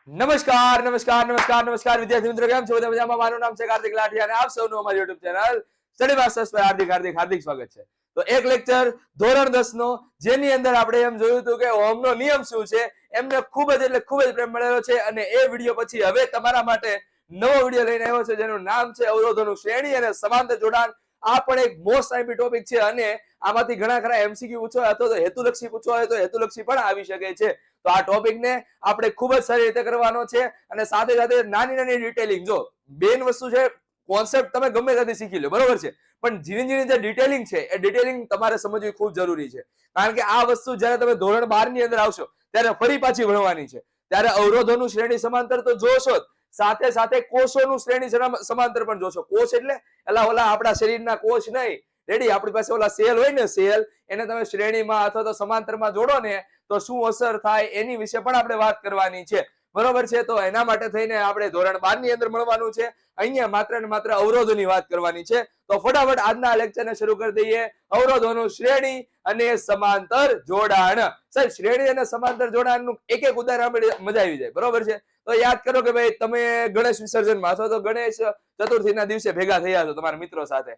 નમસ્કાર નમસ્કાર નમસ્કાર નમસ્કાર વિદ્યાર્થી મિત્રો, કેમ છો? બધા મજામાં? મારું નામ છે કાર્તિક લાઠી અને આપ સૌનું અમારી YouTube ચેનલ સ્ટડી માસ્ટર્સ પર હાર્દિક હાર્દિક હાર્દિક સ્વાગત છે. તો એક લેક્ચર ધોરણ 10 નો, જેની અંદર આપણે એમ જોયું હતું કે ઓહમનો નિયમ શું છે, એમને ખૂબ જ એટલે ખૂબ જ પ્રેમ મળેલો છે અને એ વિડિયો પછી હવે તમારા માટે નવો વિડિયો લઈને આવ્યો છે જેનું નામ છે અવરોધોનું શ્રેણી અને સમાંતર જોડાણ. આ પણ એક મોસ્ટ આઈપી ટોપિક છે અને આમાંથી ઘણા ખરા એમસીક્યુ પૂછવા અથવા તો હેતુલક્ષી પૂછવા હોય તો હેતુલક્ષી પણ આવી શકે છે. તો આ ટોપિકને આપણે ખૂબ જ સારી રીતે કરવાનો છે અને સાથે સાથે નાની નાની ડિટેલિંગ, જો બેન વસ્તુ છે, કોન્સેપ્ટ તમે ગમે ત્યાંથી શીખી લો, બરોબર છે, પણ ઝીણી ઝીણી જે ડિટેલિંગ છે એ ડિટેલિંગ તમારે સમજવી ખૂબ જરૂરી છે. કારણ કે આ વસ્તુ જ્યારે તમે ધોરણ 12 ની અંદર આવશો ત્યારે ફરી પાછી ભણવાની છે. ત્યારે અવરોધોનું શ્રેણી સમાંતર તો જોશો જ, સાથે સાથે કોષોનું શ્રેણી સમાંતર પણ જોશો. કોષ એટલે ઓલા આપણા શરીરના કોષ નહીં, રેડી? આપણી પાસે ઓલા સેલ હોય ને, સેલ, એને તમે શ્રેણીમાં અથવા તો સમાંતરમાં જોડો ને તો શું અસર થાય એની વિશે પણ આપણે વાત કરવાની છે, બરોબર છે? તો એના માટે થઈને આપણે ધોરણ 12 ની અંદર મળવાનું છે. અહીંયા માત્ર ને માત્ર અવરોધોની વાત કરવાની છે. તો ફટાફટ આજના લેક્ચરને શરૂ કરી દઈએ. અવરોધોનું શ્રેણી અને સમાંતર જોડાણ. સાહેબ, શ્રેણી અને સમાંતર જોડાણનું એક એક ઉદાહરણ મજા આવી જાય, બરોબર છે? તો યાદ કરો કે ભાઈ તમે ગણેશ વિસર્જનમાં અથવા તો ગણેશ ચતુર્થીના દિવસે ભેગા થયા છો તમારા મિત્રો સાથે,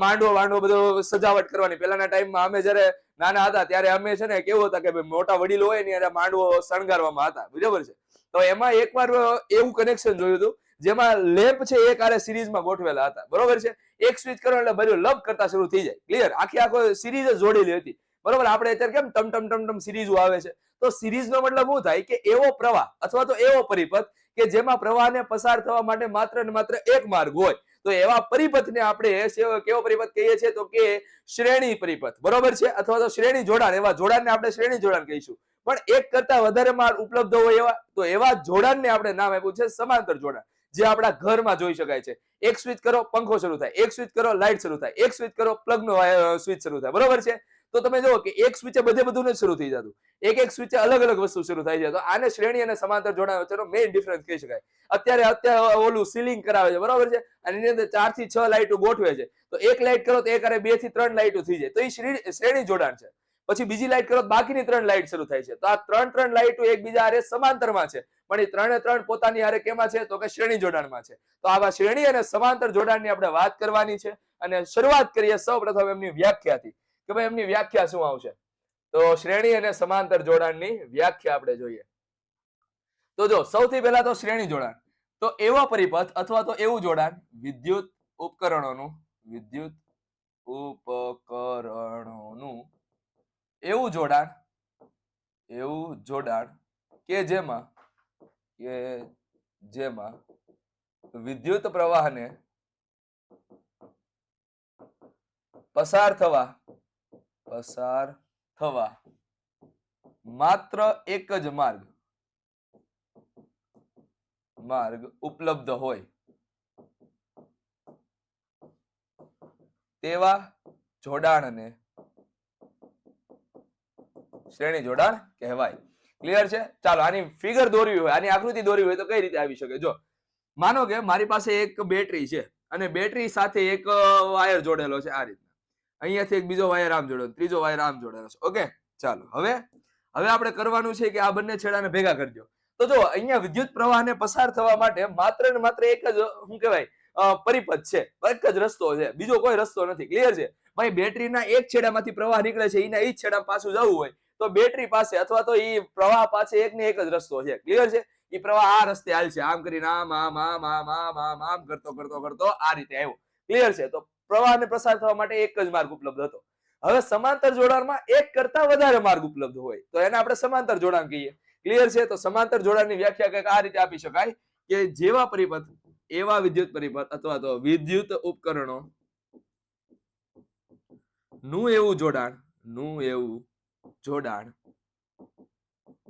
માંડવો બધું સજાવટ કરવાની. પહેલાના ટાઈમમાં અમે જ્યારે નાના હતા ત્યારે અમે છે ને કેવું હતા કે ભાઈ મોટા વડીલો હોય ને ત્યારે માંડવો શણગારવામાં હતા, બરાબર છે? તો એમાં એકવાર એવું કનેક્શન જોયું હતું જેમાં લેમ્પ છે એક આરે સિરીઝમાં ગોઠવેલા હતા, બરોબર છે? એક સ્વિચ કરો એટલે બધું લપ કરતા શરૂ થઈ જાય, ક્લિયર? આખો સિરીઝ જ જોડેલી હતી, બરોબર? આપણે અત્યારે કેમ ટમ ટમ ટમ ટમ સિરીઝો આવે છે, તો સિરીઝનો મતલબ શું થાય કે એવો પ્રવાહ અથવા તો એવો પરિપથ કે જેમાં પ્રવાહને પસાર થવા માટે માત્ર ને માત્ર એક માર્ગ હોય. તો એવા પરિપથને આપણે કેવો પરિપથ કહીએ છીએ? તો કે શ્રેણી પરિપથ, બરોબર છે? અથવા તો શ્રેણી જોડાણ. એવા જોડાણને આપણે શ્રેણી જોડાણ કહીશું. પણ એક કરતા વધારે માર્ગ ઉપલબ્ધ હોય એવા, તો એવા જોડાણને આપણે નામ આપ્યું છે સમાંતર જોડાણ, જે આપણા ઘરમાં જોઈ શકાય છે. એક સ્વિચ કરો પંખો શરૂ થાય, એક સ્વિચ કરો લાઈટ શરૂ થાય, એક સ્વિચ કરો પ્લગનો સ્વિચ શરૂ થાય, બરોબર છે? તો તમે જુઓ કે એક સ્વિચે બધું શરૂ થઈ જતું, એક એક સ્વિચે અલગ અલગ વસ્તુ શરૂ થાય છે. તો આને શ્રેણી અને સમાંતર જોડાણ વચ્ચેનો મેઇન ડિફરન્સ કહી શકાય. અત્યારે ઓલું સીલિંગ કરાવે છે, બરોબર છે? અને એની અંદર 4 થી 6 લાઈટો ગોઠવે છે. તો એક લાઈટ કરો તો એક આરે 2 થી 3 લાઈટો થઈ જાય, તો એ શ્રેણી જોડાણ છે. પછી બીજી લાઈટ કરો તો બાકીની 3 લાઈટ શરૂ થાય છે. તો આ 3 લાઈટો એકબીજા હારે સમાંતરમાં છે, પણ એ 3 પોતાની હારે કેમાં છે? તો કે શ્રેણી જોડાણમાં છે. તો આવા શ્રેણી અને સમાંતર જોડાણની આપણે વાત કરવાની છે અને શરૂઆત કરીએ સૌપ્રથમ એમની વ્યાખ્યાથી કે ભાઈ એમની વ્યાખ્યા શું આવશે. તો શ્રેણી અને સમાંતર જોડાણની વ્યાખ્યા આપણે જોઈએ. તો જો સૌથી પહેલા તો શ્રેણી જોડાણ, તો એવો પરિપથ અથવા તો એવું જોડાણ વિદ્યુત ઉપકરણોનું એવું જોડાણ કે જેમાં વિદ્યુત પ્રવાહને પસાર થવા માત્ર એક જ માર્ગ ઉપલબ્ધ હોય તેવા જોડાણને શ્રેણી જોડાણ કહેવાય. ક્લિયર છે? ચાલો આની ફિગર દોરવી હોય, આની આકૃતિ દોરવી હોય તો કઈ રીતે આવી શકે? જો માનો કે મારી પાસે એક બેટરી છે અને બેટરી સાથે એક વાયર જોડેલો છે આ રીતના. અહીંયાથી એક બીજો વાયર આમ જોડેલો, ત્રીજો વાયર આમ જોડેલો છે. ઓકે, ચાલો હવે આપણે કરવાનું છે કે આ બંને છેડાને ભેગા કરી દો. તો જો અહીંયા વિદ્યુત પ્રવાહને પસાર થવા માટે માત્ર ને માત્ર એક જ શું કહેવાય પરિપથ છે, એક જ રસ્તો છે, બીજો કોઈ રસ્તો નથી. ક્લિયર છે? ભાઈ બેટરીના એક છેડામાંથી પ્રવાહ નીકળે છે, એના એ જ છેડામાં પાછું જવું હોય તો બેટરી પાસે અથવા તો એ પ્રવાહ પાસે એક ને એક જ રસ્તો છે. ક્લિયર છે? એ પ્રવાહ આ રસ્તે હાલશે, આમ કરીને આમ કરતો આ રીતે આવ્યો. ક્લિયર છે? તો પ્રવાહને પસાર થવા માટે એક જ માર્ગ ઉપલબ્ધ હતો. હવે સમાંતર જોડાણમાં એક કરતા વધારે માર્ગ ઉપલબ્ધ હોય તો એને આપણે સમાંતર જોડાણ કહીએ. ક્લિયર છે? તો સમાંતર જોડાણની વ્યાખ્યા કંઈક આ રીતે આપી શકાય કે જેવા પરિપથ એવા વિદ્યુત પરિપથ અથવા તો વિદ્યુત ઉપકરણો નું એવું જોડાણ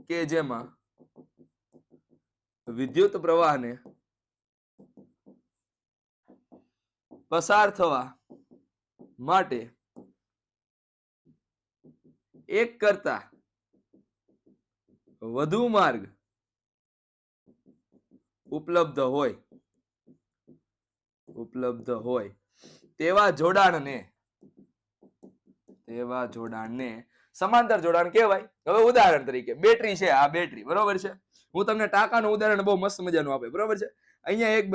કે જેમાં વિદ્યુત પ્રવાહને પસાર થવા માટે એક કરતા વધુ માર્ગ ઉપલબ્ધ હોય તેવા જોડાણને સમાંતર જોડાણ કહેવાય. હવે ઉદાહરણ તરીકે બેટરી છે, આ બેટરી બરોબર છે. હું તમને ટાંકાનું ઉદાહરણ બહુ મસ્ત મજાનું આપે બરોબર છે. અહીંયા એક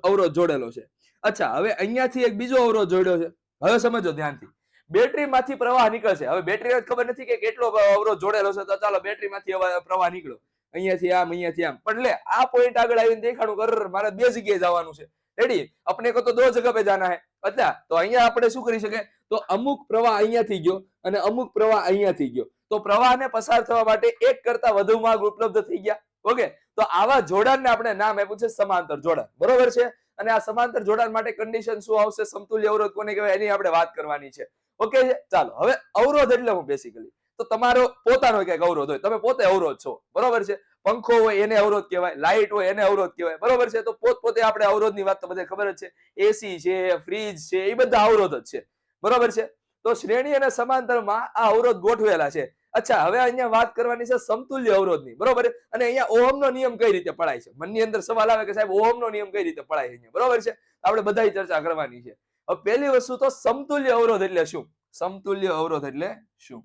અવરોધ જોડેલો છે. અચ્છા, હવે અહીંયાથી એક બીજો અવરોધ જોડ્યો છે. હવે સમજો ધ્યાનથી, બેટરીમાંથી પ્રવાહ નીકળશે. હવે બેટરીને ખબર નથી કે કેટલો અવરોધ જોડેલો છે, તો ચાલો બેટરીમાંથી પ્રવાહ નીકળ્યો અહીંયાથી આમ પણ લે આ પોઈન્ટ આગળ આવીને દેખાડું કર મારે બે જગ્યાએ જવાનું છે. રેડી, આપણે કહો તો દો જગહ પે જાના હે. અચ્છા, તો અહીંયા આપણે શું કરી શકે, તો અમુક પ્રવાહ અહીંયાથી ગયો અને અમુક પ્રવાહ અહીંયાથી ગયો, તો પ્રવાહને પસાર થવા માટે એક કરતા વધુ માર્ગ ઉપલબ્ધ થઈ ગયા. ઓકે, તો આવા જોડાણને આપણે નામ આપ્યું છે સમાંતર જોડાણ બરોબર છે. અને આ સમાંતર જોડાણ માટે કન્ડિશન શું આવશે, સમતુલ્ય અવરોધ કોને કહેવાય, એની આપણે વાત કરવાની છે. ઓકે, ચાલો હવે અવરોધ એટલે હું બેસિકલી તો તમારો પોતાનો કઈક અવરોધ હોય, તમે પોતે અવરોધ છો બરોબર છે. પંખો હોય એને અવરોધ કહેવાય, લાઇટ હોય એને અવરોધ કહેવાય બરોબર છે. તો પોતે આપણે અવરોધની વાત તો બધે ખબર જ છે. એસી છે, ફ્રીજ છે, એ બધા અવરોધ જ છે બરોબર છે. તો શ્રેણી અને સમાંતરમાં આ અવરોધ ગોઠવેલા છે. અચ્છા, હવે અહીંયા વાત કરવાની છે સમતુલ્ય અવરોધની બરોબર. અને અહીંયા ઓહમનો નિયમ કઈ રીતે પડાય છે, મનની અંદર સવાલ આવે કે સાહેબ ઓહમનો નિયમ કઈ રીતે પડાય છે બરોબર છે. આપણે બધાય ચર્ચા કરવાની છે. હવે પહેલી વસ્તુ તો સમતુલ્ય અવરોધ એટલે શું, સમતુલ્ય અવરોધ એટલે શું,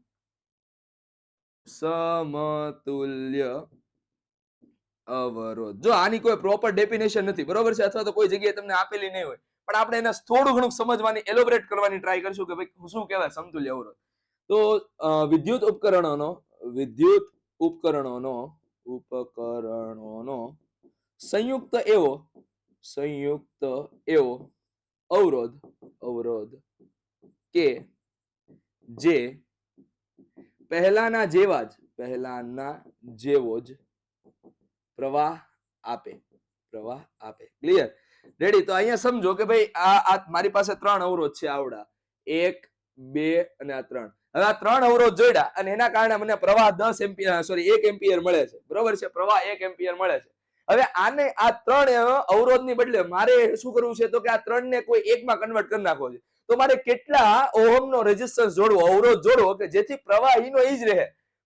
સમતુલ્ય અવરોધ. જો આની કોઈ પ્રોપર ડેફિનેશન નથી બરોબર છે, અથવા તો કોઈ જગ્યાએ તમને આપેલી નહીં હોય, પણ આપણે એને થોડું ઘણું સમજવાની, એલોબરેટ કરવાની ટ્રાય કરશું કે ભાઈ શું કહેવાય સમતુલ્ય અવરોધ. તો વિદ્યુત ઉપકરણોનો સંયુક્ત એવો અવરોધ કે જે પહેલાના જેવો જ પ્રવાહ આપે. ક્લિયર? રેડી? તો અહીંયા સમજો કે ભાઈ આ મારી પાસે ત્રણ અવરોધ છે આવડા, 1 2 અને આ 3. હવે આ ત્રણ અવરોધ જોડ્યા અને એના કારણે મને પ્રવાહ 1 એમ્પિયર મળે છે બરોબર છે. પ્રવાહ 1 એમ્પિયર મળે છે. હવે આને આ ત્રણ અવરોધની બદલે મારે શું કરવું છે, તો કે આ ત્રણ ને કોઈ એકમાં કન્વર્ટ કરી નાખવો છે. તો મારે કેટલા ઓહમનો રેઝિસ્ટન્સ જોડવો, અવરોધ જોડવો કે જેથી પ્રવાહ ઈનો ઈ જ રહે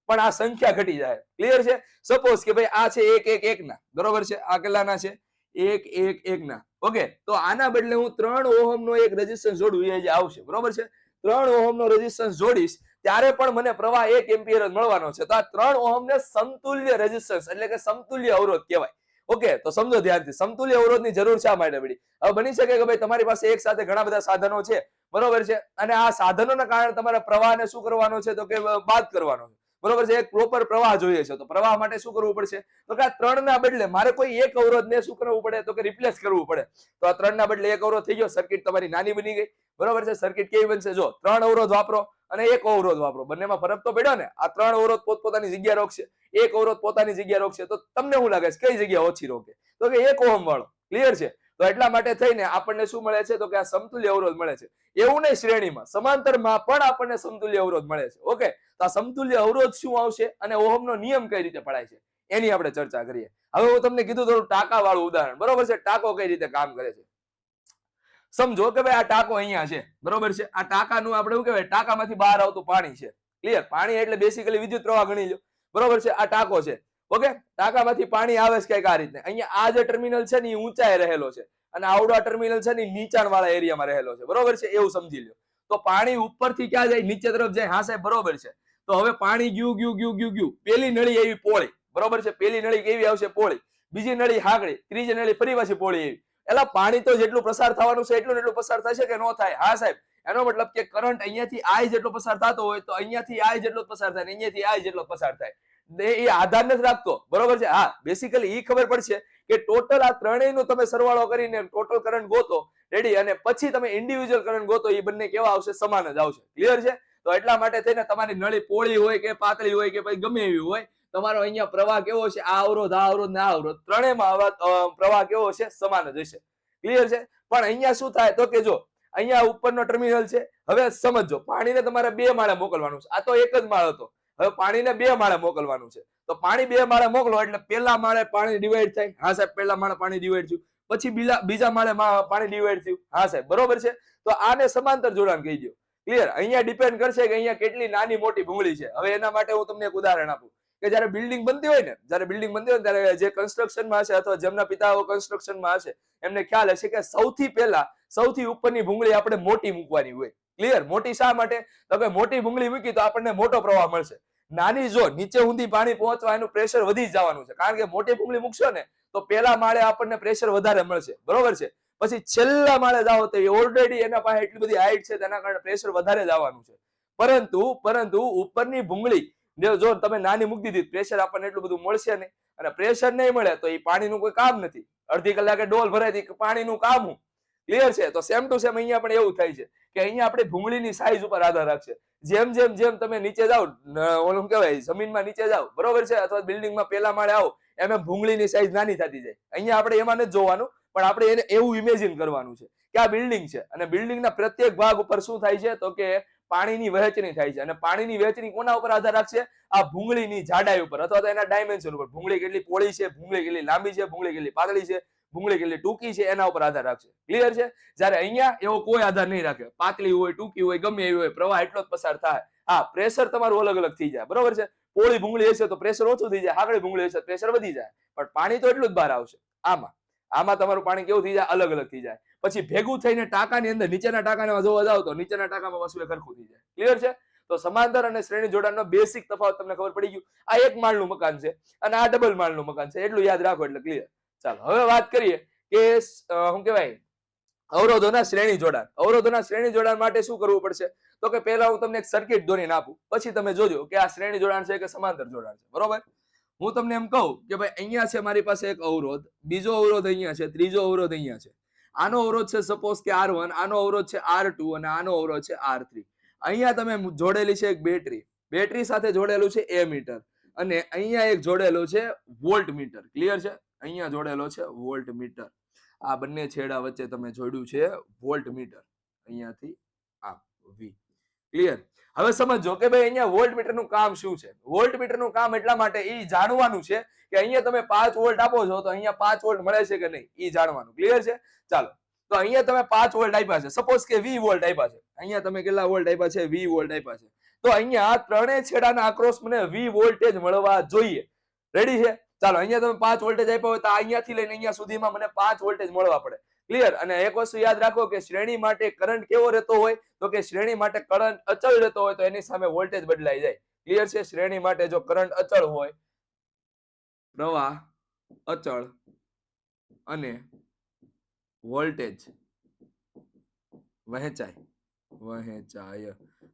પણ આ સંખ્યા ઘટી જાય. ક્લિયર છે? સપોઝ કે ભાઈ આ છે 1 1 1 ના બરોબર છે, આ કેટલાના છે 1 1 1 ના. ઓકે, તો આના બદલે હું 3 ઓહમનો એક રેઝિસ્ટન્સ જોડું, એ જે આવશે બરોબર છે. 3 ઓહમનો રેઝિસ્ટન્સ જોડીશ ત્યારે પણ મને પ્રવાહ 1 એમ્પિયર જ મળવાનો છે. તો આ 3 ઓહમને સમતુલ્ય રેઝિસ્ટન્સ એટલે કે સમતુલ્ય અવરોધ કહેવાય. ઓકે, તો સમજો ધ્યાનથી, સમતુલ્ય અવરોધની જરૂર શા માટે પડી. હવે બની શકે કે ભાઈ તમારી પાસે એક સાથે ઘણા બધા સાધનો છે બરોબર છે, અને આ સાધનોના કારણે તમારે પ્રવાહને શું કરવાનો છે, તો કે બાદ કરવાનો છે બરોબર છે. એક પ્રોપર પ્રવાહ જોઈએ છે, તો પ્રવાહ માટે શું કરવું પડશે, તો કે આ ત્રણ ના બદલે મારે કોઈ એક અવરોધને શું કરવું પડે, તો કે રિપ્લેસ કરવું પડે. તો આ ત્રણ ના બદલે એક અવરોધ થઈ ગયો, સર્કિટ તમારી નાની બની ગઈ બરોબર છે. સર્કિટ કેવી બનશે, જો 3 અવરોધ વાપરો અને એક અવરોધ વાપરો, બંનેમાં ફરક તો પડ્યો ને. આ 3 અવરોધ પોતપોતાની જગ્યા રોકશે, એક અવરોધ પોતાની જગ્યા રોકશે, તો તમને શું લાગે છે કઈ જગ્યા ઓછી રોકે, તો કે 1 ઓહમ વાળો. ક્લિયર છે? તો એટલા માટે થઈને આપણને શું મળે છે, તો કે આ સમતુલ્ય અવરોધ મળે છે. એવું નહીં, શ્રેણીમાં સમાંતરમાં પણ આપણને સમતુલ્ય અવરોધ મળે છે. ઓકે, તો આ સમતુલ્ય અવરોધ શું આવશે અને ઓહમનો નિયમ કઈ રીતે પડાય છે એની આપણે ચર્ચા કરીએ. હવે હું તમને કીધું થોડું ટાંકા વાળું ઉદાહરણ બરોબર છે. ટાંકો કઈ રીતે કામ કરે છે સમજો કે ભાઈ આ ટાંકો અહીંયા છે બરોબર છે. આ ટાંકાનું આપણે શું કહેવાય, ટાંકામાંથી બહાર આવતું પાણી છે. ક્લિયર? પાણી એટલે બેસિકલી વિદ્યુત પ્રવાહ ગણી લો બરોબર છે. આ ટાંકો છે. ઓકે, ટાંકામાંથી પાણી આવે છે કઈક આ રીતે. અહીંયા આ જે ટર્મિનલ છે ને એ ઊંચાઈ રહેલો છે અને આવડો ટર્મિનલ છે ને નીચાણ વાળા એરિયામાં રહેલો છે બરોબર છે. એવું સમજી લો. તો પાણી ઉપરથી ક્યાં જાય, નીચે તરફ જાય. હા સાહેબ બરોબર છે. તો હવે પાણી ગયું. પેલી નળી એવી પોળી બરોબર છે. પેલી નળી કેવી આવશે, પોળી. બીજી નળી હાકડી, ત્રીજી નળી ફરી પાછી પોળી એવી. એટલે પાણી તો જેટલું પ્રસાર થવાનું છે એટલું પસાર થશે કે ન થાય. હા સાહેબ, એનો મતલબ કે કરંટ અહીંયાથી આઈ જેટલો પસાર થતો હોય તો અહીંયાથી આઈ જેટલો પસાર થાય, અહીંયાથી આઈ જેટલો પસાર થાય. એ આધાર નથી રાખતો બરોબર છે. હા, બેસિકલી એ ખબર પડશે કે ટોટલ આ ત્રણેયનો તમે સરવાળો કરીને ટોટલ કરંટ ગોતો. રેડી? અને પછી તમે ઇન્ડિવિજ્યુઅલ કરંટ ગોતો, એ બંને કેવા આવશે, સમાન જ આવશે. ક્લિયર છે? તો એટલા માટે થઈને તમારી નળી પોળી હોય કે પાતળી હોય કે પછી ગમે એવી હોય, તમારો અહીંયા પ્રવાહ કેવો છે, આ અવરોધ ને આ અવરોધ ત્રણેયમાં પ્રવાહ કેવો છે, સમાન જ હશે. ક્લિયર છે? પણ અહીંયા શું થાય, તો કે જો અહીંયા ઉપરનો ટર્મિનલ છે. હવે સમજો, પાણીને તમારે 2 માળે મોકલવાનું છે. આ તો એક જ માળ હતો, હવે પાણીને 2 માળે મોકલવાનું છે. તો પાણી 2 માળે મોકલો એટલે પહેલા માળે પાણી ડિવાઈડ થાય. હા સાહેબ, પહેલા માળે પાણી ડિવાઈડ થયું, પછી બીજા માળે પાણી ડિવાઈડ થયું. હા સાહેબ બરોબર છે. તો આને સમાંતર જોડાણ કહી દો. ક્લિયર? અહીંયા ડિપેન્ડ કરશે કે અહીંયા કેટલી નાની મોટી ભૂંગળી છે. હવે એના માટે હું તમને એક ઉદાહરણ આપું કે જ્યારે બિલ્ડિંગ બનતી હોય ને, ત્યારે જે કન્સ્ટ્રક્શનમાં હશે અથવા જેમના પિતાઓ કન્સ્ટ્રક્શનમાં હશે એમને ખ્યાલ હશે કે સૌથી પહેલા સૌથી ઉપરની ભૂંગળી આપણે મોટી મૂકવાની હોય. ક્લિયર? મોટી શા માટે? તો કે મોટી ભૂંગળી મૂકી તો આપણને મોટો પ્રવાહ મળશે. નાની જો નીચે સુધી પાણી પહોંચવા એનું પ્રેશર વધી જવાનું છે, કારણ કે મોટી ભૂંગળી મૂકશો ને તો પેલા માળે આપણને પ્રેશર વધારે મળશે, બરોબર છે. પછી છેલ્લા માળે જાઓ તો ઓલરેડી એના પાસે એટલી બધી હાઈટ છે તેના કારણે પ્રેશર વધારે જવાનું છે. પરંતુ ઉપરની ભૂંગળી જો તમે નાની મૂકી દીધી પ્રેશર આપણને એટલું બધું મળશે નહીં, અને પ્રેશર નહીં મળે તો એ પાણીનું કોઈ કામ નથી. અડધી કલાકે ડોલ ભરાય પાણીનું કામ હું. ક્લિયર છે? તો સેમ ટુ સેમ અહીંયા પણ એવું થાય છે કે અહીંયા આપણે ભૂંગળીની સાઈઝ ઉપર આધાર રાખશે. જેમ તમે નીચે જાઓ, ઓલું કહેવાય જમીનમાં નીચે જાઓ, બરોબર છે, અથવા બિલ્ડિંગમાં પેલા માળે આવો, એમ ભૂંગળીની સાઈઝ નાની થતી જાય. અહીંયા આપણે એમાં નથી જોવાનું, પણ આપણે એને એવું ઇમેજિન કરવાનું છે કે આ બિલ્ડિંગ છે અને બિલ્ડિંગના પ્રત્યેક ભાગ ઉપર શું થાય છે તો કે પાણીની વહેંચણી થાય છે. અને પાણીની વહેંચણી કોના ઉપર આધાર રાખશે? આ ભૂંગળીની જાડાઈ ઉપર અથવા તો એના ડાયમેન્શન ઉપર. ભૂંગળી કેટલી પહોળી છે, ભૂંગળી કેટલી લાંબી છે, ભૂંગળી કેટલી પાતળી છે, ભૂંગળી કેટલી ટૂંકી છે, એના ઉપર આધાર રાખશે. ક્લિયર છે? જ્યારે અહીંયા એવો કોઈ આધાર નહીં રાખે. પાતળી હોય, ટૂંકી હોય, ગમે એવી હોય, પ્રવાહ એટલો જ પસાર થાય. હા, પ્રેશર તમારું અલગ અલગ થઈ જાય, બરોબર છે. પોળી ભૂંગળી હશે તો પ્રેશર ઓછું થઈ જાય, હાકડી ભૂંગળી હશે પ્રેશર વધી જાય, પણ પાણી તો એટલું જ બહાર આવશે. આમાં તમારું પાણી કેવું થઈ જાય? અલગ અલગ થઈ જાય. પછી ભેગું થઈને ટાંકાની અંદર નીચેના ટાંકામાં જોવા જાવ તો નીચેના ટાંકામાં વસ્તુ સરખું થઈ જાય. ક્લિયર છે? તો સમાંતર અને શ્રેણી જોડાણનો બેસિક તફાવત તમને ખબર પડી ગયું. આ એક માળનું મકાન છે અને આ ડબલ માળનું મકાન છે, એટલું યાદ રાખો એટલે ક્લિયર. ચાલો હવે વાત કરીએ કે શું કહેવાય, અવરોધોના શ્રેણી જોડાણ. અવરોધોના શ્રેણી જોડાણ માટે શું કરવું પડશે? તો કે પહેલા હું તમને એક સર્કિટ દોરીને આપું, પછી તમે જોજો કે આ શ્રેણી જોડાણ છે કે સમાંતર જોડાણ છે, બરોબર? હું તમને એમ કહું કે ભાઈ અહીંયા છે મારી પાસે એક અવરોધ, બીજો અવરોધ અહીંયા છે, ત્રીજો અવરોધ અહીંયા છે. આનો અવરોધ છે સપોઝ કે R1, આનો અવરોધ છે R2 અને આનો અવરોધ છે R3. અહીંયા તમે જોડેલી છે એક બેટરી, બેટરી સાથે જોડેલું છે એમીટર, અને અહીંયા એક જોડેલું છે વોલ્ટ મીટર. ક્લિયર છે? અહીંયા જોડેલો છે વોલ્ટ મીટર. આ બંને છેડા વચ્ચે તમે જોડ્યું છે વોલ્ટ મીટર, અહીંયાથી આ V. ક્લિયર? હવે સમજો કે ભાઈ અહીંયા વોલ્ટ મીટર નું કામ શું છે? વોલ્ટ મીટર નું કામ એટલા માટે એ જાણવાનું છે કે અહીંયા તમે 5 વોલ્ટ આપો છો તો અહીંયા 5 વોલ્ટ મળે છે કે નહીં, એ જાણવાનું. ક્લિયર છે? ચાલો, તો અહીંયા તમે 5 વોલ્ટ આપ્યા છે, સપોઝ કે 20 વોલ્ટ આપ્યા છે. અહીંયા તમે કેટલા વોલ્ટ આપ્યા છે? 20 વોલ્ટ આપ્યા છે. તો અહીંયા ત્રણેય છેડાના અક્રોસ મને 20 વોલ્ટેજ મળવા જોઈએ. રેડી છે? ચાલો, અહીંયા તમે 5 વોલ્ટેજ આપ્યા હોય તો અહીંયાથી લઈને અહીંયા સુધીમાં મને 5 વોલ્ટેજ મળવા પડે. ક્લિયર? અને એક વસ્તુ યાદ રાખો કે શ્રેણી માટે કરંટ કેવો રહેતો હોય? તો કે શ્રેણી માટે કરંટ અચળ રહેતો હોય તો એની સામે વોલ્ટેજ બદલાઈ જાય. ક્લિયર છે? શ્રેણી માટે જો કરંટ અચળ હોય, પ્રવાહ અચળ અને વોલ્ટેજ વહેંચાય,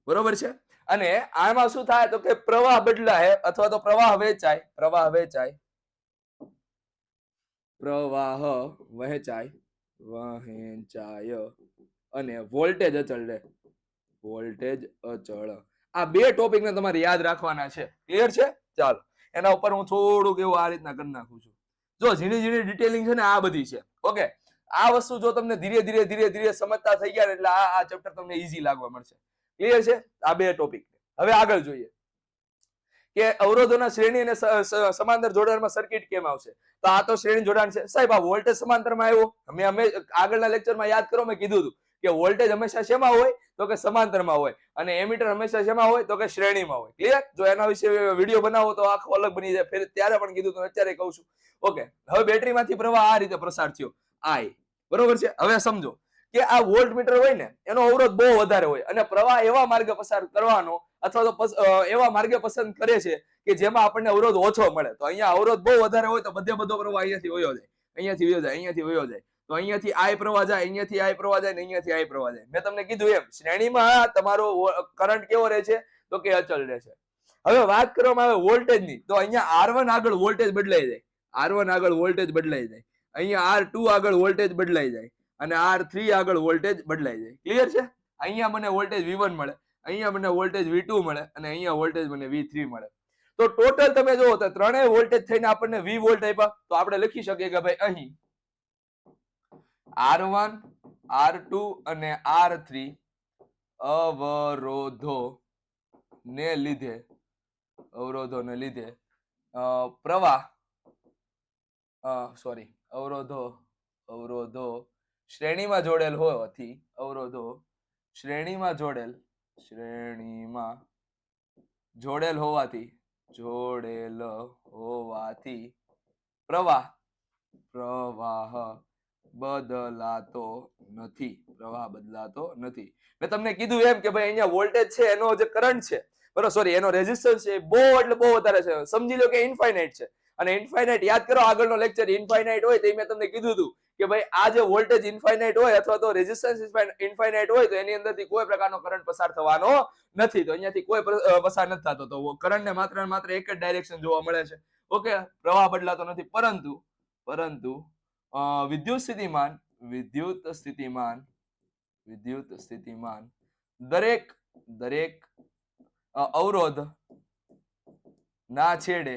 બરોબર છે. અને આમાં શું થાય તો કે પ્રવાહ બદલાય અથવા તો પ્રવાહ વહેંચાય, અને વોલ્ટેજ અચળ રહે, વોલ્ટેજ અચળ. આ બે ટોપિક ને તમારે યાદ રાખવાના છે. ક્લિયર છે? ચાલો, એના ઉપર હું થોડુંક એવું આ રીતના કરી નાખું છું. જો ઝીણી ઝીણી ડિટેલિંગ છે ને આ બધી છે. ઓકે, આ વસ્તુ જો તમને ધીરે ધીરે સમજતા થઈ ગયા એટલે આ ચેપ્ટર તમને ઈઝી લાગવા મળશે. ક્લિયર છે? આ બે ટોપિક. હવે આગળ જોઈએ કે અવરોધોના શ્રેણી અને સમાંતર જોડાણમાં સર્કિટ કેમ આવશે. તો આ તો શ્રેણી જોડાણ છે સાહેબ. આ વોલ્ટેજ સમાંતરમાં આવ્યો. અમે આગળના લેક્ચરમાં યાદ કરો, મેં કીધું હતું કે વોલ્ટેજ હંમેશા શેમાં હોય? તો કે સમાંતરમાં હોય, અને એમીટર હંમેશા શેમાં હોય? તો કે શ્રેણીમાં હોય. ક્લિયર? જો એના વિશે વિડીયો બનાવો તો આખો અલગ બની જાય. ફેર ત્યારે પણ કીધું તો અત્યારે કહું છું. ઓકે, હવે બેટરીમાંથી પ્રવાહ આ રીતે પ્રસાર થયો, I. બરોબર છે? હવે સમજો કે આ વોલ્ટ મીટર હોય ને એનો અવરોધ બહુ વધારે હોય અને પ્રવાહ એવા માર્ગે પસાર કરવાનો અથવા તો એવા માર્ગે પસંદ કરે છે કે જેમાં આપણને અવરોધ ઓછો મળે. તો અહીંયા અવરોધ બહુ વધારે હોય તો બધો પ્રવાહ અહીંયાથી વયો જાય, અહીંયાથી વયો જાય, અહીંયાથી વયો જાય. તો અહીંયાથી I પ્રવાહ જાય, અહીંયાથી I પ્રવાહ જાય, અહીંયાથી I પ્રવાહ જાય. મેં તમને કીધું એમ શ્રેણીમાં તમારો કરંટ કેવો રહે છે? તો કે અચળ રહે છે. હવે વાત કરવામાં આવે વોલ્ટેજની, તો અહીંયા R1 આગળ વોલ્ટેજ બદલાઈ જાય, R1 આગળ વોલ્ટેજ બદલાઈ જાય, અહીંયા R2 આગળ વોલ્ટેજ બદલાઈ જાય, અને R3 આગળ વોલ્ટેજ બદલાઈ જાય. ક્લિયર છે? અહીંયા મને વોલ્ટેજ V1 મળે, અહીંયા મને વોલ્ટેજ V2 મળે, અને અહીંયા વોલ્ટેજ મને V3 મળે. તો ટોટલ તમે જોવો તો ત્રણેય વોલ્ટેજ થઈને આપણને V વોલ્ટ આપ્યા. તો આપણે લખી શકીએ કે ભાઈ અહીં R1, R2 અને R3 અવરોધો ને લીધે પ્રવાહ અવરોધો શ્રેણીમાં જોડેલ હોવાથી પ્રવાહ બદલાતો નથી, પ્રવાહ બદલાતો નથી. મેં તમને કીધું એમ કે ભાઈ અહીંયા વોલ્ટેજ છે, એનો જે કરંટ છે, બરોબર, સોરી, એનો રેઝિસ્ટન્સ છે બહુ એટલે બહુ વધારે છે. સમજી લો કે ઇન્ફાઇનાઇટ છે. અને ઇન્ફાઇનાઇટ યાદ કરો, આગળનો લેક્ચર ઇન્ફાઇનાઇટ હોય તો મેં તમને કીધું હતું કે ભાઈ આ જે વોલ્ટેજ ઇન્ફાઇનાઇટ હોય અથવા તો રેઝિસ્ટન્સ ઇન્ફાઇનાઇટ હોય તો એની અંદરથી કોઈ પ્રકારનો કરંટ પસાર થવાનો નથી. તો અહીંયાથી કોઈ પસાર નથી થતો. તો કરંટ ને માત્ર એક જ ડાયરેક્શન જોવા મળે છે. ઓકે, પ્રવાહ બદલાતો નથી. પરંતુ વિદ્યુત સ્થિતિમાન દરેક અવરોધ ના છેડે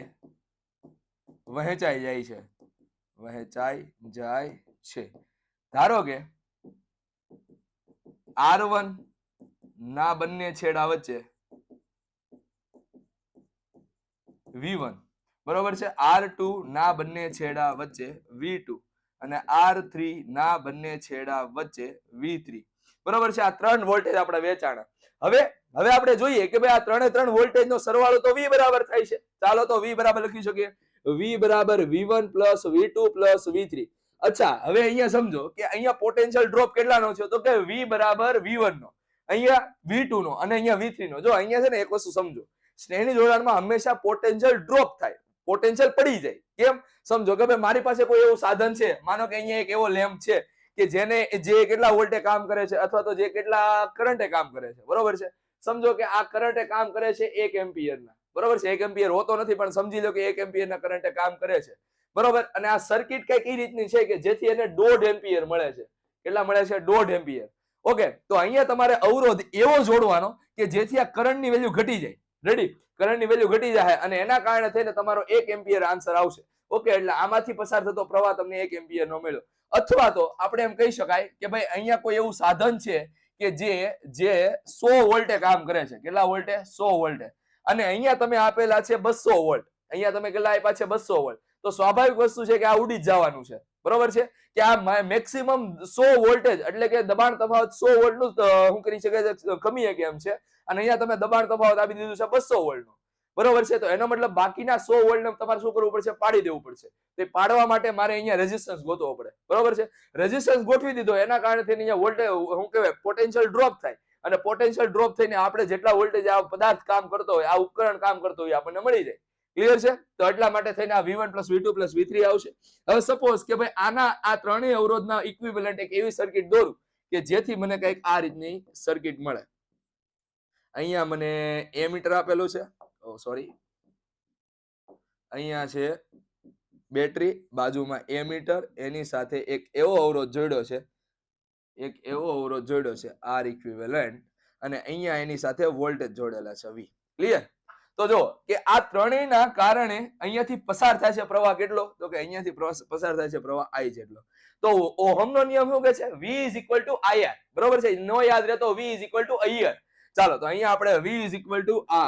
વહેંચાઈ જાય છે. ધારો કે R1 ના બંને છેડા વચ્ચે V1, બરોબર છે, R2 ના બંને છેડા વચ્ચે V2 અને R3 ના બંને છેડા વચ્ચે V3, બરોબર છે. આ ત્રણ વોલ્ટેજ આપણે વેચાણા. હવે આપણે જોઈએ કે ભાઈ આ ત્રણે ત્રણ વોલ્ટેજ નો સરવાળો તો V બરાબર થાય છે. ચાલો તો V બરાબર લખી શકીએ. V બરાબર V1 plus V2 plus V3. અચ્છા, હવે અહીંયા સમજો કે અહીંયા પોટેન્શિયલ ડ્રોપ કેટલાનો છે, તો કે V બરાબર V1 નો, અહીંયા V2 નો અને અહીંયા V3 નો. જો અહીંયા છે ને એક વસ્તુ સમજો, શ્રેણી જોડાણમાં હંમેશા પોટેન્શિયલ ડ્રોપ થાય, પોટેન્શિયલ પડી જાય. કેમ? સમજો કે ભાઈ મારી પાસે કોઈ એવું સાધન છે, માનો કે અહીંયા એક એવો લેમ્પ છે કે જે કેટલા વોલ્ટે કામ કરે છે અથવા તો જે કેટલા કરંટે કામ કરે છે, બરોબર છે. સમજો કે આ કરંટે કામ કરે છે 1 એમ્પિયરના, બરોબર છે. 1 એમ્પિયર હોતો નથી પણ સમજી લો કે 1 એમ્પિયરના કરંટે કામ કરે છે, બરોબર. અને આ સર્કિટ કઈક એ રીતની છે કે જેથી એને 1.5 એમ્પિયર મળે છે. કેટલા મળે છે? 1.5 એમ્પિયર. ઓકે, તો અહીંયા તમારે અવરોધ એવો જોડવાનો કે જેથી આ કરંટની વેલ્યુ ઘટી જાય. રેડી? કરંટની વેલ્યુ ઘટી જાય અને એના કારણે થઈને તમારો 1 એમ્પિયર આન્સર આવશે. ઓકે, એટલે આમાંથી પસાર થતો પ્રવાહ તમને 1 એમ્પિયર નો મળ્યો. અથવા તો આપણે એમ કહી શકાય કે ભાઈ અહીંયા કોઈ એવું સાધન છે કે જે 100 વોલ્ટે કામ કરે છે. કેટલા વોલ્ટે? 100 વોલ્ટે. અને અહીંયા તમે આપેલા છે 200 વોલ્ટ. અહીંયા તમે કેટલા આપ્યા છે? 200 વોલ્ટ. તો સ્વાભાવિક વસ્તુ છે કે આ ઉડી જ જવાનું છે, બરોબર છે. કે આ મેક્સિમમ 100 વોલ્ટેજ એટલે કે દબાણ તફાવત 100 વોલ્ટ નું શું કરી શકે છે, કમી શકે એમ છે. અને અહીંયા તમે દબાણ તફાવત આપી દીધું છે 200 વોલ્ટ નું, બરોબર છે. તો એનો મતલબ બાકીના 100 વોલ્ટ ને તમારે શું કરવું પડશે? પાડી દેવું પડશે. તે પાડવા માટે મારે અહીંયા રેઝિસ્ટન્સ ગોતવો પડે, બરોબર છે. રેઝિસ્ટન્સ ગોઠવી દીધો એના કારણે થઈને અહીંયા વોલ્ટેજ શું કહેવાય પોટેન્શિયલ ડ્રોપ થાય. અને પોટેન્શિયલ ડ્રોપ થઈને આપણે જેટલા વોલ્ટેજ આ પદાર્થ કામ કરતો હોય, આ ઉપકરણ કામ કરતો હોય આપણને મળી જાય. ક્લિયર છે? તો એટલા માટે થઈને આ V1 plus V2 plus V3 આવશે. હવે સપોઝ કે ભાઈ આ ત્રણેય અવરોધના ઇક્વિવેલન્ટ એક એવી સર્કિટ દોરું કે જેથી મને કંઈક આ રીતની સર્કિટ મળે. અહીંયા મને એમીટર આપેલું છે, સોરી, અહીંયા છે બેટરી, બાજુમાં એમીટર, એની સાથે એક એવો અવરોધ જોડ્યો છે R ઇક્વિવેલન્ટ, અને અહીંયા એની સાથે વોલ્ટેજ જોડેલા છે V. ક્લિયર? તો જો કે આ ત્રણેયના કારણે અહીંયાથી પસાર થાય છે પ્રવાહ કેટલો? તો કે અહીંયાથી પસાર થાય છે પ્રવાહ I જેટલો. તો ઓહમનો નિયમ શું કહે છે? V is equal to IR, બરોબર છે. નો યાદ રહેતો V is equal to IR. ચાલો તો અહીંયા આપણે V is equal to I,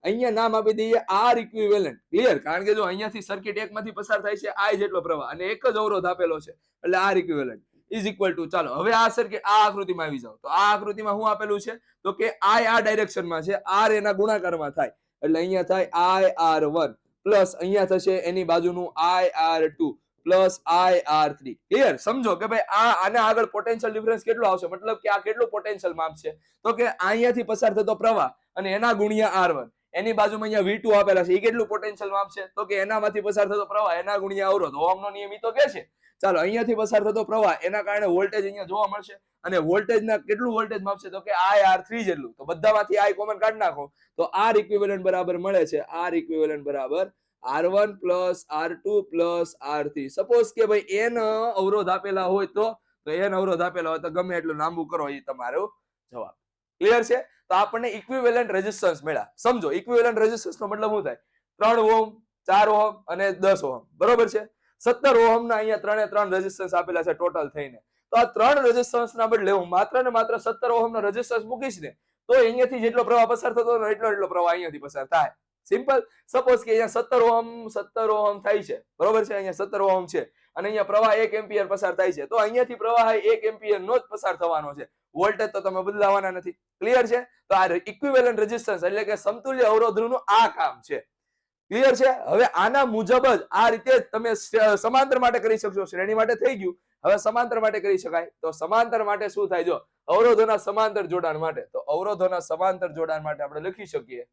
અહીંયા નામ આપી દઈએ R ઇક્વિવેલન્ટ. ક્લિયર? કારણ કે જો અહીંયાથી સર્કિટ એકમાંથી પસાર થાય છે I જેટલો પ્રવાહ અને એક જ અવરોધ આપેલો છે એટલે R equivalent is equal to, ચાલો હવે આ સર્કિટ આ આકૃતિમાં આવી જાવ. તો આ આકૃતિમાં શું આપેલું છે? તો કે I આ ડાયરેક્શનમાં છે, R એના ગુણાકારમાં થાય એટલે અહીંયા થાય IR1 પ્લસ અહીંયા થશે એની બાજુનું IR2 પ્લસ IR3. ક્લિયર? સમજો કે ભાઈ આના આગળ પોટેન્શિયલ ડિફરન્સ કેટલો આવશે, મતલબ કે આ કેટલું પોટેન્શિયલ માપશે? તો કે અહીંયાથી પસાર થતો પ્રવાહ અને એના ગુણ્યા R1, એની બાજુમાં અહીંયા V2 આપેલા છે, એ કેટલું પોટેન્શિયલ માપશે? તો કે એનામાંથી પસાર થતો પ્રવાહ એના ગુણ્યા અવરોધ. ઓહમનો નિયમ ઈ તો કે છે. ચાલો અહીંયાથી પસાર થતો પ્રવાહ એના કારણે વોલ્ટેજ અહીંયા જોવા મળશે અને વોલ્ટેજના કેટલું વોલ્ટેજ માપશે? તો કે IR3 જેટલું. તો બધામાંથી I કોમન કાઢી નાખો તો R ઇક્વિવેલન્ટ બરાબર મળે છે, R ઇક્વિવેલન્ટ બરાબર R1 plus R2 plus R3. Suppose કે ભાઈ n અવરોધ આપેલા હોય તો n અવરોધ આપેલા હોય તો ગમે એટલું લાંબુ કરો એ તમારો જવાબ. ક્લિયર છે? તો આપણને ઇક્વિવેલન્ટ રેઝિસ્ટન્સ મળ્યા. સમજો ઇક્વિવેલન્ટ રેઝિસ્ટન્સ નો મતલબ શું થાય? 3 ઓહમ, 4 ઓહમ અને 10 ઓહમ, બરોબર છે. 17 ઓહમના અહીંયા ત્રણ રેઝિસ્ટન્સ આપેલા છે ટોટલ થઈને. તો આ ત્રણ રેઝિસ્ટન્સના બદલે હું માત્ર ને માત્ર 17 ઓહમનો રેઝિસ્ટન્સ મૂકીશ ને તો અહીંયાથી જેટલો પ્રવાહ પસાર થતો હોય એટલો પ્રવાહ અહીંયાથી પસાર થાય. સિમ્પલ. સપોઝ કે અહીંયા 17 ઓહમ થાય છે, બરોબર છે. અહીંયા 17 ઓહમ છે અને અહીંયા પ્રવાહ 1 એમ્પિયર પસાર થાય છે, તો અહીંયાથી પ્રવાહ 1 એમ્પિયર નો જ પસાર થવાનો છે. વોલ્ટેજ તો તમે બદલાવાના નથી. ક્લિયર છે? તો આ ઇક્વિવેલન્ટ રેઝિસ્ટન્સ એટલે કે સમતુલ્ય અવરોધનું આ કામ છે. ક્લિયર છે? હવે આના મુજબ જ આ રીતે તમે સમાંતર માટે કરી શકશો. શ્રેણી માટે થઈ ગયું, હવે સમાંતર માટે કરી શકાય. તો સમાંતર માટે શું થાય? જો અવરોધોના સમાંતર જોડાણ માટે, તો અવરોધોના સમાંતર જોડાણ માટે આપણે લખી શકીએ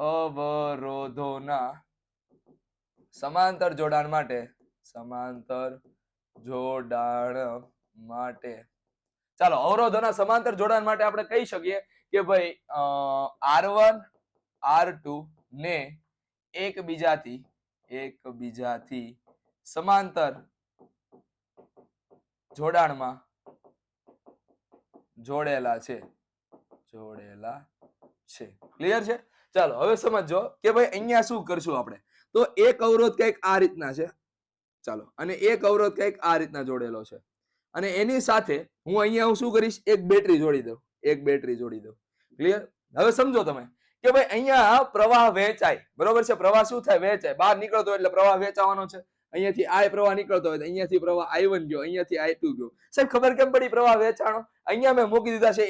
અવરોધોના સમાંતર જોડાણ માટે, સમાંતર જોડાણ માટે, ચાલો અવરોધોના સમાંતર જોડાણ માટે આપણે કહી શકીએ કે ભાઈ R1 R2 ને એકબીજાથી સમાંતર જોડાણમાં જોડેલા છે. ક્લિયર છે? ચાલો હવે સમજો કે ભાઈ અહીંયા શું કરશું આપણે? તો એક અવરોધ કંઈક આ રીતના છે, ચાલો, અને એક અવરોધ કંઈક આ રીતના જોડેલો છે, અને એની સાથે હું અહીંયા હું શું કરીશ? એક બેટરી જોડી દઉં. ક્લિયર? હવે સમજો તમે કે ભાઈ અહીંયા પ્રવાહ વહેંચાય, બરોબર છે? પ્રવાહ શું થાય? વહેંચાય. બહાર નીકળતો એટલે પ્રવાહ વહેંચાવાનો છે. અહીંયાથી I પ્રવાહ નીકળતો હોય તો અહીંયાથી પ્રવાહ I1 ગયો, અહીંયાથી I2 ગયો. સાહેબ ખબર કેમ પડી પ્રવાહ વહેંચાણો? અહીંયા મેં મૂકી દીધા છે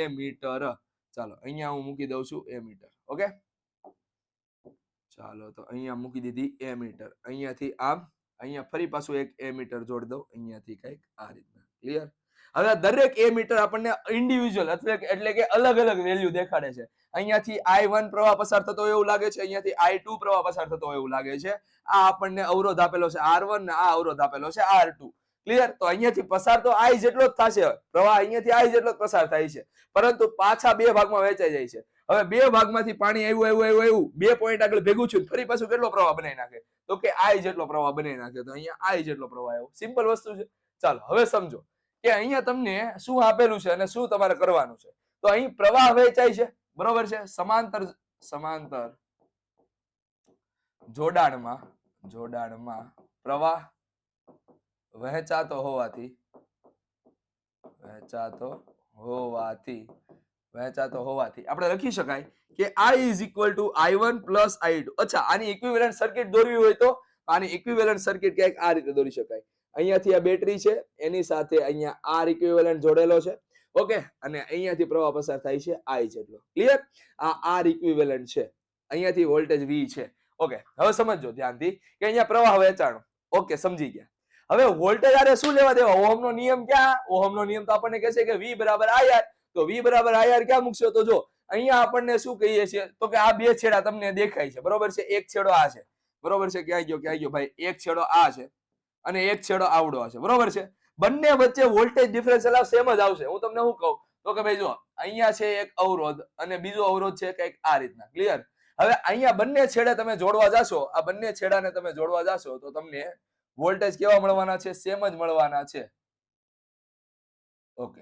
એમીટર. ચાલો અહીંયા હું મૂકી દઉં છું એમીટર. ઓકે, ચાલો તો અહીંયા મૂકી દીધી એમીટર. અહીંયાથી આમ, અહીંયા ફરી પાછું એક એમીટર જોડી દઉં, અહીંયાથી કંઈક આ રીતના. ક્લિયર? હવે દરેક એમીટર આપણને ઇન્ડિવિજ્યુઅલ એટલે કે અલગ અલગ વેલ્યુ દેખાડે છે. અહીંયાથી I1 પ્રવાહ પસાર થતો એવું લાગે છે, અહીંયાથી I2 પ્રવાહ પસાર થતો એવું લાગે છે. આ આપણને અવરોધ આપેલો છે R1 ને આ અવરોધ આપેલો છે R2. ક્લિયર? તો અહીંયાથી પસાર તો I જેટલો જ થશે, પ્રવાહ અહીંયાથી I જેટલો જ પસાર થાય છે, પરંતુ પાછા બે ભાગમાં વહેંચાઈ જાય છે. હવે બે ભાગમાંથી પાણી આવ્યું, બે પોઈન્ટ આગળ ભેગું થયું, ફરી પાછું કેટલો પ્રવાહ બનાવી નાખે? તો કે I જેટલો પ્રવાહ બનાવી નાખે. તો અહીંયા I જેટલો પ્રવાહ આવ્યો. સિમ્પલ વસ્તુ છે. ચાલો હવે સમજો કે અહીંયા તમને શું આપેલું છે અને શું તમારે કરવાનું છે. તો અહીં પ્રવાહ વહેંચાય છે, બરોબર છે? સમાંતર જોડાણમાં પ્રવાહ વહેંચાતો હોવાથી આપણે લખી શકાય કે I is equal to I1 plus I2. અચ્છા, આની ઇક્વિવેલન્ટ સર્કિટ દોરવી હોય તો આની ઇક્વિવેલન્ટ સર્કિટ ક્યાંક આ રીતે દોરી શકાય. અહીંયાથી આ બેટરી છે, એની સાથે અહીંયા R ઇક્વિવેલન્ટ જોડેલો છે. ઓકે, અને અહીંયાથી પ્રવાહ પસાર થાય છે I જેટલો. ક્લિયર? આ R ઇક્વિવેલન્ટ છે, અહીંયાથી વોલ્ટેજ V છે. ઓકે, હવે સમજો ધ્યાનથી કે અહીંયા પ્રવાહ વહેંચાણો. ઓકે, સમજી ગયા. હવે વોલ્ટેજ આરે શું લેવા દેવા? ઓહમનો નિયમ ક્યાં? ઓહમનો નિયમ તો આપણને કહે છે કે V બરાબર IR. તો V બરાબર IR ક્યાં મૂકશો? તો જો અહીંયા આપણને શું કહીએ છીએ? તો કે આ બે છેડા તમને દેખાય છે, બરોબર છે? એક છેડો આ છે, બરોબર છે? ક્યાં ગયો ભાઈ? એક છેડો આ છે અને એક છેડો આવડો હશે, બરોબર છે? બંને વચ્ચે વોલ્ટેજ ડિફરન્શિયલ સેમ જ આવશે. હું તમને શું કહું તો કે ભાઈ જો અહીંયા છે એક અવરોધ અને બીજો અવરોધ છે કંઈક આ રીતના. ક્લિયર? હવે અહીંયા બંને છેડે તમે જોડવા જાશો, આ બંને છેડાને તમે જોડવા જાશો તો તમને વોલ્ટેજ કેવા મળવાના છે? સેમ જ મળવાના છે. ઓકે,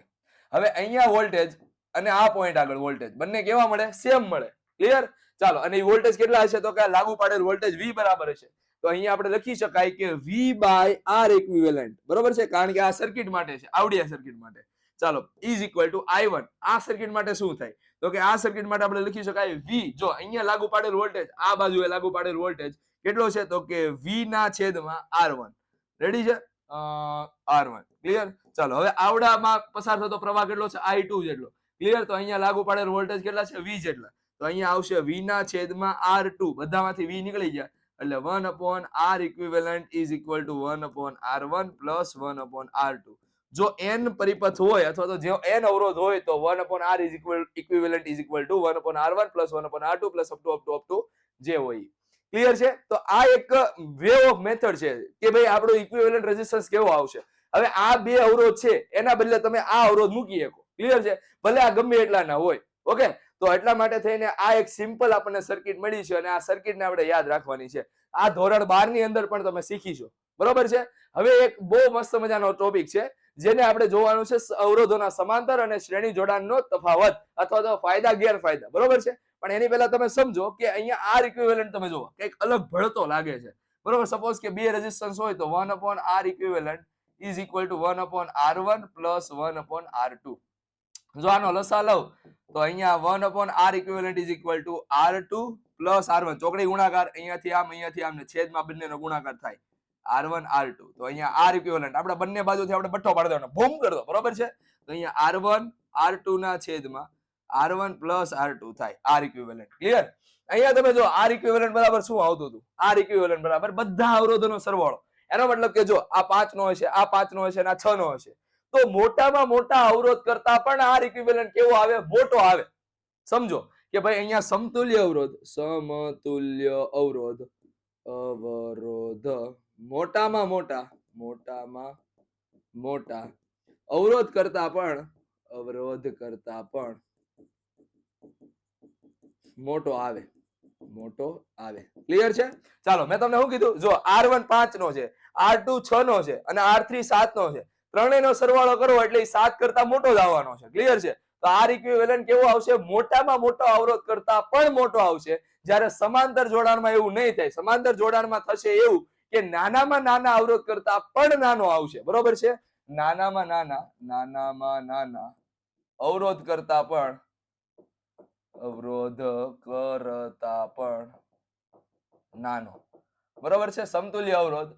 હવે અહીંયા વોલ્ટેજ અને આ પોઈન્ટ આગળ વોલ્ટેજ બંને કેવા મળે? સેમ મળે. ક્લિયર? ચાલો, અને એ વોલ્ટેજ કેટલા હશે? તો કે લાગુ પાડેલ વોલ્ટેજ V બરાબર હશે. તો અહીંયા આપણે લખી શકાય કે V બાય R ઇક્વિવેલન્ટ, બરોબર છે? કારણ કે આ સર્કિટ માટે છે, આવડિયા સર્કિટ માટે. ચાલો, ઇઝ ઇક્વલ ટુ I1. આ સર્કિટ માટે શું થાય? તો કે આ સર્કિટ માટે આપણે લખી શકાય V, જો અહીંયા લાગુ પાડેલ વોલ્ટેજ, આ બાજુએ લાગુ પાડેલ વોલ્ટેજ કેટલો છે? તો કે V ના છેદમાં R1. રેડી છે? R1. ક્લિયર? ચાલો, હવે આવડામાં પસાર થતો પ્રવાહ કેટલો છે? I2 જેટલો. ક્લિયર? તો અહીંયા લાગુ પાડેલ વોલ્ટેજ કેટલા છે? V જેટલા. તો અહીંયા આવશે V ના છેદમાં R2. બધામાંથી V નીકળી ગયા એટલે 1/R equivalent is equal to 1/R1 plus 1/R2. જો n પરિપથ હોય અથવા તો જો n અવરોધ હોય તો 1/R is equivalent is equal to 1/R1 plus 1/R2 plus up to જે હોય. ક્લિયર છે? તો આ એક વે ઓફ મેથડ છે કે ભાઈ આપણો ઇક્વિવેલન્ટ રેઝિસ્ટન્સ કેવો આવશે. હવે આ બે અવરોધ છે, એના બદલે તમે આ અવરોધ મૂકી શકો. ક્લિયર છે? ભલે આ ગમે એટલા ના હોય. ઓકે, તો એટલા માટે થઈને આ એક સિમ્પલ આપણને સર્કિટ મળી છે અને આ સર્કિટને આપણે યાદ રાખવાની છે. આ ધોરણ 12 ની અંદર પણ તમે શીખીશો, બરોબર છે? હવે એક બહુ મસ્ત મજાનો ટોપિક છે જેને આપણે જોવાનું છે અવરોધોના સમાંતર અને શ્રેણી જોડાણનો તફાવત અથવા તો ફાયદા ગેરફાયદા, બરોબર છે? પણ એની પહેલા તમે સમજો કે અહીંયા R ઇક્વિવેલન્ટ તમે જુઓ કંઈક અલગ ભળતો લાગે છે, બરોબર? સપોઝ કે બે રેઝિસ્ટન્સ હોય તો 1/R equivalent is equal to 1/R1 plus 1/R2. જો આનો લસા લઉં તો અહીંયા 1/R equivalent is equal to R2 plus R1. ચોકડી ગુણાકાર, અહીંયાથી આમ ને છેદમાં બંનેનો ગુણાકાર થાય R1 R2. તો અહીંયા R equivalent આપણે બંને બાજુથી આપણે બટ્ટો પાડી દેવાનો, બૂમ કરી દો, બરોબર છે? તો અહીંયા R1 R2 ના છેદમાં R1 પ્લસ R2 થાય R ઇક્વિવેલન્ટ. ક્લિયર? અહીંયા તમે જો R ઇક્વિવેલન્ટ બરાબર શું આવતું હતું? R ઇક્વિવેલન્ટ બરાબર બધા અવરોધોનો સરવાળો. એનો મતલબ કે જો આ 5 નો હશે, આ 5 નો હશે અને આ 6 નો હશે, તો મોટામાં મોટા અવરોધ કરતા પણ R ઇક્વિવેલન્ટ કેવો આવે? મોટો આવે. સમજો કે ભાઈ અહીંયા સમતુલ્ય અવરોધ અવરોધ મોટામાં મોટા અવરોધ કરતા પણ મોટો આવે. ક્લિયર છે? ચાલો મેં તમને શું કીધું? જો R1 5 નો છે, R2 6 નો છે અને R3 7 નો છે. ત્રણેયનો સરવાળો કરો એટલે 7 કરતા મોટો જ આવવાનો છે. ક્લિયર છે? તો R ઇક્વિવેલન્ટ કેવો આવશે? મોટામાં મોટો અવરોધ કરતા પણ મોટો આવશે. જ્યારે સમાંતર જોડાણમાં એવું નહીં થાય. સમાંતર જોડાણમાં થશે એવું કે નાનામાં નાના અવરોધ કરતા પણ નાનો આવશે. બરોબર છે? નાનામાં નાના અવરોધ કરતા પણ નાનો. બરોબર છે? સમતુલ્ય અવરોધ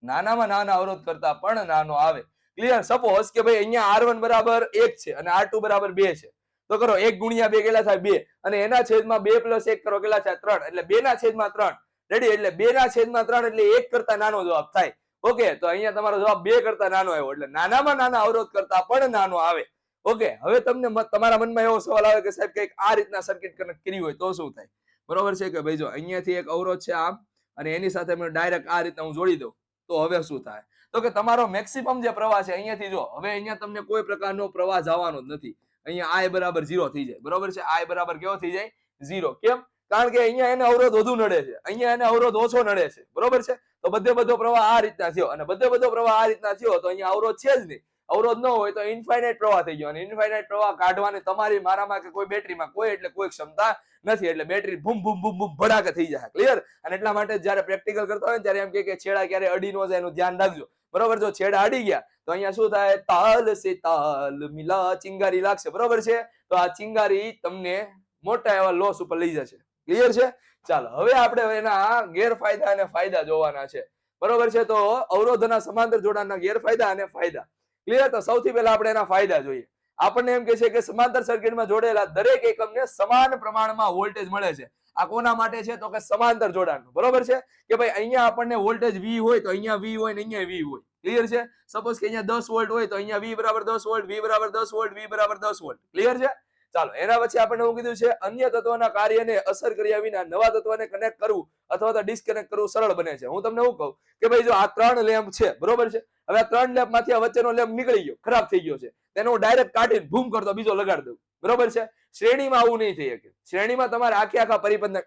નાનામાં નાના અવરોધ કરતા પણ નાનો આવે. ક્લિયર? સપોઝ કે ભાઈ અહીંયા R1 બરાબર 1 છે અને R2 બરાબર 2 છે, તો કરો 1 ગુણ્યા 2 કેટલા થાય? 2. અને એના છેદમાં 2 પ્લસ 1 કરો કેટલા થાય? 3. એટલે 2 ના છેદમાં 3. રેડી? એટલે 2 ના છેદમાં 3 એટલે 1 કરતા નાનો જવાબ થાય. ઓકે, તો અહીંયા તમારો જવાબ 2 કરતા નાનો આવ્યો. એટલે નાનામાં નાના અવરોધ કરતા પણ નાનો આવે. ઓકે, હવે તમને તમારા મનમાં એવો સવાલ આવે કે સાહેબ કંઈક આ રીતના સર્કિટ કનેક્ટ કરી હોય તો શું થાય? બરોબર છે કે ભાઈ જો અહીંયાથી એક અવરોધ છે આમ અને એની સાથે મેં ડાયરેક્ટ આ રીતના હું જોડી દઉં તો હવે શું થાય? તો કે તમારો મેક્સિમમ જે પ્રવાહ છે અહીંયાથી જો હવે અહીંયા તમને કોઈ પ્રકારનો પ્રવાહ જવાનો જ નથી. અહીંયા I બરાબર 0 થઈ જાય. બરોબર છે? I બરાબર કેવો થઈ જાય? 0. કેમ? કારણ કે અહીંયા એને અવરોધ વધુ નડે છે, અહીંયા એને અવરોધ ઓછો નડે છે. બરોબર છે? તો બધો પ્રવાહ આ રીતના થયો અને બધો પ્રવાહ આ રીતના થયો તો અહીંયા અવરોધ છે જ નહીં. અવરોધ ન હોય તો ઇન્ફાઇનાઇટ પ્રવાહ થઈ ગયો અને ઇન્ફાઇનાઇટ પ્રવાહ કાઢવાની તમારી મારામાં કે કોઈ બેટરીમાં કોઈ ક્ષમતા નથી. એટલે બેટરી ભૂમ ભૂમ ભૂમ ભૂમ ભડાકે થઈ જાય. ક્લિયર? અને એટલા માટે જ્યારે પ્રેક્ટિકલ કરતા હોય ને ત્યારે એમ કે છેડા ક્યારે અડી ન જાય એનું ધ્યાન રાખજો. બરોબર? જો છેડા અડી ગયા તો અહીંયા શું થાય? તાલ સે તાલ મિલા, ચિંગારી લાગશે. બરોબર છે? તો આ ચિંગારી તમને મોટા એવા લોસ ઉપર લઈ જશે. ક્લિયર છે? ચાલો હવે આપણે એના ગેરફાયદા અને ફાયદા જોવાના છે. બરોબર છે? તો અવરોધના સમાંતર જોડાણના ગેરફાયદા અને ફાયદા. ક્લિયર? તો સૌથી પહેલા આપણે એના ફાયદા જોઈએ. આપણને એમ કે છે કે સમાંતર સર્કિટમાં જોડેલા દરેક એકમને સમાન પ્રમાણમાં વોલ્ટેજ મળે છે. આ કોના માટે છે? તો કે સમાંતર જોડાણ. બરોબર છે? કે ભાઈ અહીંયા આપણને વોલ્ટેજ V હોય તો અહીંયા V હોય ને અહીંયા V હોય. ક્લિયર છે? સપોઝ કે અહીંયા 10 વોલ્ટ હોય તો અહીંયા V બરાબર 10 વોલ્ટ, V બરાબર 10 વોલ્ટ, V બરાબર 10 વોલ્ટ. ક્લિયર છે? ચાલો એના પછી આપણને શું કીધું છે? અન્ય તત્વના કાર્યને અસર કર્યા વિના નવા તત્વને કનેક્ટ કરવું અથવા તો ડિસ્કનેક્ટ કરવું સરળ બને છે. હું તમને શું કહું કે ભાઈ જો આ 3 લેમ્પ છે. બરોબર છે? હવે આ 3 લેમ્પ માંથી આ વચ્ચેનો લેમ્પ નીકળી ગયો, ખરાબ થઈ ગયો છે, તેને હું ડાયરેક્ટ કાઢીને ભૂમ કરતો બીજો લગાડી દઉં. બરોબર છે? શ્રેણીમાં આવું નહીં થઈ શકે. શ્રેણીમાં તમારે આખા પરિપથને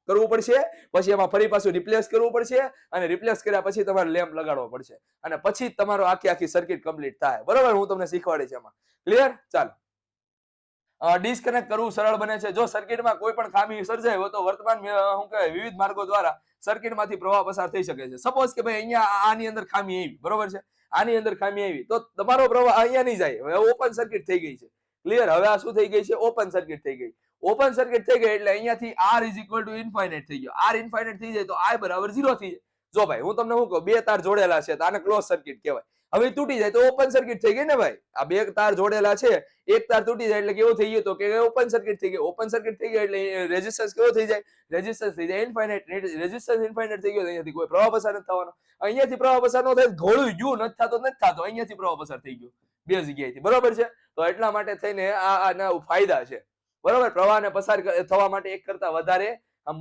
કરવું પડશે, પછી એમાં ફરી પાછું રિપ્લેસ કરવું પડશે અને રિપ્લેસ કર્યા પછી તમારે લેમ્પ લગાડવો પડશે અને પછી તમારો આખી સર્કિટ કમ્પ્લીટ થાય. બરોબર? હું તમને શીખવાડીશ એમાં. ક્લિયર? ચાલો ડિસ્કનેક્ટ કરવું સરળ બને છે. જો સર્કિટમાં કોઈ પણ ખામી સર્જાય હોય તો વર્તમાન શું કહેવાય વિવિધ માર્ગો દ્વારા સર્કિટમાંથી પ્રવાહ પસાર થઈ શકે છે. સપોઝ કે ભાઈ અહીંયા આની અંદર ખામી આવી. બરોબર છે? આની અંદર ખામી આવી તો તમારો પ્રવાહ અહીંયા નહીં જાય. હવે ઓપન સર્કિટ થઈ ગઈ છે. ક્લિયર? હવે આ શું થઈ ગઈ છે? ઓપન સર્કિટ થઈ ગઈ. ઓપન સર્કિટ થઈ ગઈ એટલે અહીંયાથી R = ઇન્ફાઇનાઇટ થઈ ગયો. R ઇન્ફાઇનાઇટ થઈ જાય તો I બરાબર 0 થઈ જાય. જો ભાઈ હું તમને શું કહું, બે તાર જોડેલા છે તો આને ક્લોઝ સર્કિટ કહેવાય. હવે તૂટી જાય તો ઓપન સર્કિટ થઈ ગઈ ને ભાઈ. આ બે તાર જોડેલા છે, એક તાર તૂટી જાય એટલે કેવું થઈ ગયું? તો કે ઓપન સર્કિટ થઈ ગઈ. ઓપન સર્કિટ થઈ ગઈ એટલે રેઝિસ્ટન્સ કેવો થઈ જાય? રેઝિસ્ટન્સ થઈ જાય ઇન્ફાઇનાઇટ. રેઝિસ્ટન્સ ઇન્ફાઇનાઇટ થઈ ગયો અહીંયાથી કોઈ પ્રવાહ પસાર નથી થવાનો. અહીંયાથી પ્રવાહ પસાર ન થાય, ઘોળું ગયું નથી થતો, અહીંયાથી પ્રવાહ પસાર થઈ ગયો બે જગ્યાએથી. બરોબર છે? તો એટલા માટે થઈને આના ફાયદા છે. બરોબર? પ્રવાહને પસાર થવા માટે એક કરતા વધારે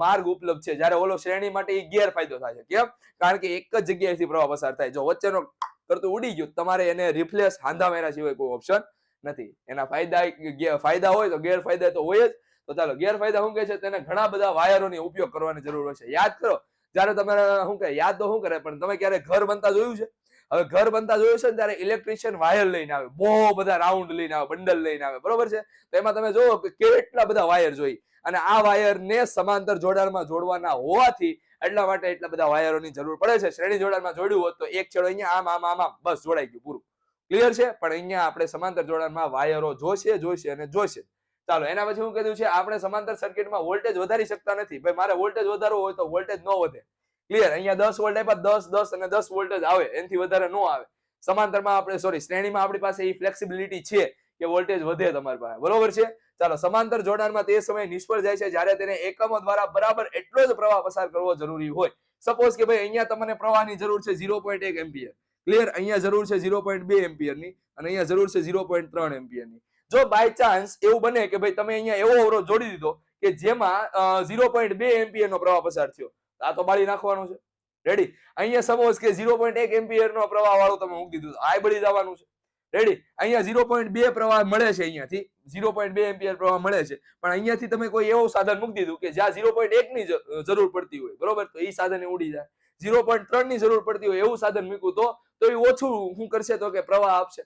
માર્ગ ઉપલબ્ધ છે. જ્યારે ઓલો શ્રેણી માટે એ ગેરફાયદો થાય છે. કેમ? કારણ કે એક જ જગ્યાએથી પ્રવાહ પસાર થાય. જો વચ્ચેનો કરતું ઉડી ગયું તમારે એને રિપ્લેસ હાંધા મેરા સિવાય કોઈ ઓપ્શન નથી. એના ફાયદા હોય તો ગેરફાયદા તો હોય જ. તો ચાલો ગેરફાયદા શું કહે છે? તેને ઘણા બધા વાયરોની ઉપયોગ કરવાની જરૂર હોય છે. યાદ કરો, જ્યારે તમે શું કહે યાદ તો શું કરે, પણ તમે ક્યારે ઘર બનતા જોયું છે? હવે ઘર બનતા જોયું છે ને ત્યારે ઇલેક્ટ્રિશિયન વાયર લઈને આવે, બહુ બધા રાઉન્ડ લઈને આવે, બંડલ લઈને આવે. બરોબર છે? તો એમાં તમે જોવો કે કેટલા બધા વાયર જોઈ અને આ વાયરને સમાંતર જોડાણમાં જોડવાના હોવાથી એટલા માટે એટલા બધા વાયરોની જરૂર પડે છે. શ્રેણી જોડાણમાં જોડ્યું હોત તો એક છેડો અહીંયા આમ બસ જોડાઈ ગયું, પૂરું. ક્લિયર છે? પણ અહીંયા આપણે સમાંતર જોડાણમાં વાયરો જોશે અને જોશે. ચાલો એના પછી હું કીધું છે આપણે સમાંતર સર્કિટમાં વોલ્ટેજ વધારી શકતા નથી. ભાઈ મારે વોલ્ટેજ વધારવો હોય તો વોલ્ટેજ ન વધે. ક્લિયર? અહીંયા 10 વોલ્ટ આપ્યા, 10 અને 10 વોલ્ટેજ આવે, એનાથી વધારે ન આવે. સમાંતરમાં આપણે શ્રેણીમાં આપણી પાસે એ ફ્લેક્સિબિલિટી છે કે વોલ્ટેજ વધે તમારી પાસે, બરોબર છે. ચાલો, સમાંતર જોડાણમાં તે સમયે નિષ્ફળ જાય છે જ્યારે તેને એકમો દ્વારા બરાબર એટલો જ પ્રવાહ પસાર કરવો જરૂરી હોય. સપોઝ કે ભાઈ અહીંયા તમને પ્રવાહની જરૂર છે 0.1 એમ્પિયર, ક્લિયર, અહીંયા જરૂર છે 0.2 એમ્પિયરની અને અહીંયા જરૂર છે 0.3 એમ્પિયરની. જો બાય ચાન્સ એવું બને કે ભાઈ તમે અહીંયા એવો અવરોધ જોડી દીધો કે જેમાં 0.2 એમ્પિયરનો પ્રવાહ પસાર થયો, આ તો બાળી નાખવાનો છે. રેડી? અહીંયા સપોઝ કે 0.1 એમ્પિયરનો પ્રવાહ વાળું તમે મૂકી દીધું, આ બળી જવાનું છે. રેડી? અહીંયા 0.2 પ્રવાહ મળે છે, અહીંયાથી 0.2 એમ્પિયર પ્રવાહ મળે છે, પણ અહીંયાથી તમે કોઈ એવું સાધન મૂકી દીધું કે જ્યાં 0.1 ની જરૂર પડતી હોય, બરોબર, તો એ સાધન ઉડી જાય. 0.3 ની જરૂર પડતી હોય એવું સાધન મૂક્યું તો એ ઓછું શું કરશે તો કે પ્રવાહ આપશે,